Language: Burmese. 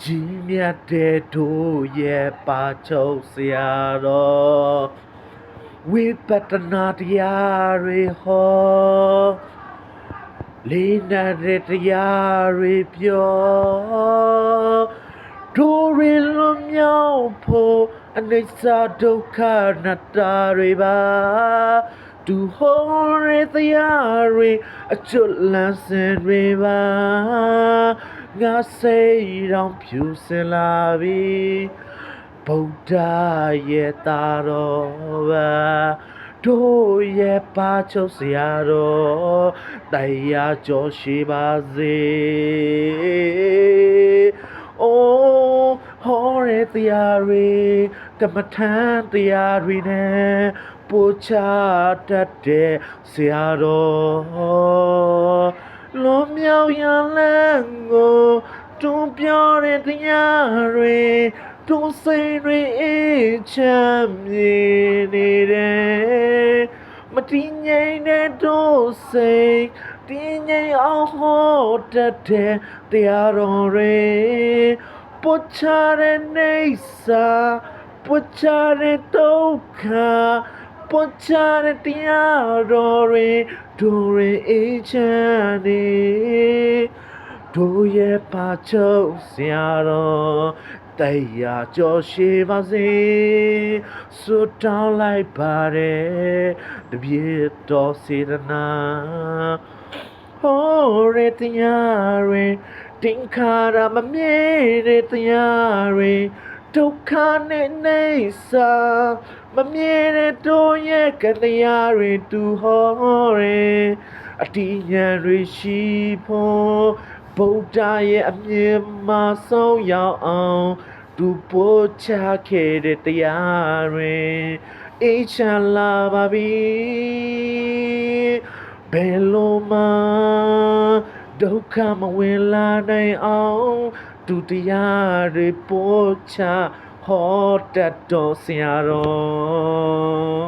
ကြီးမြတ်တဲ့တို့ရဲ့ပါချုပ်ဆရာတော်ဝိပဿနာတရားတွေဟောလေးနာတဲ့တရားတွေပြောတို့ရလွန်မြောက်ဖို့အနိစ္စဒုက္ခအနတ္တတွေပါသူဟောရတရားတွေအကျွတ်လန်းစင်တွေပါငါစိတ်တောင်ဖြူစင်လာပြီဗုဒ္ဓရဲ့သားတော်ပါတို့ရဲ့ပါချုပ်ဆရာတော်တရားကျော်ရှိပါစေအိုးဟောရတရားတွေကမ္မထန်တရားတွေနဲ့ပို့ချတတ်တဲ့ဆရာတော်လွန်မြောက်ရလန်းကိုတွန်းပြောတဲ့တရားတွေတွန်းစိန်တွေအေးချမ်းမြေနေတယ်မတည်ငြိမ်တဲ့တို့စိတ်တည်ငြိမ်အောင်ဟောတတ်တဲ့တရားတော်တွေပုတ်ချတဲ့နေစာပုတ်ချတဲ့ဒုက္ခပုတ်ချတဲ့တရားတော်တွေတို့တွေအေးချမ်းနေတို့ရဲ့ပါချုပ်ဆရာတော်တရားကျော်ရှိပါစေဆုတောင်းလိုက်ပါတယ်တပြည့်တော်စေတနာဟောရတရားတွေတင်ခါရမမြဲတဲ့တရားတွေဒုက္ခနဲ့နေစာမမြဲတဲ့တို့ရဲ့ကတရားတွေသူဟောရအတိညာတွေရှိဖို့ဗုဒ္ဓရဲ့အမြင်မှဆုံးရောက်အောင်သူပို့ချခဲ့တဲ့တရားတွေအေးချမ်းလာပါပြီဘယ်လိုမှဒုက္ခမဝင်လာနိုင်အောင်သူတရားတွေပို့ချဟောတတ်တော်ဆရာတော်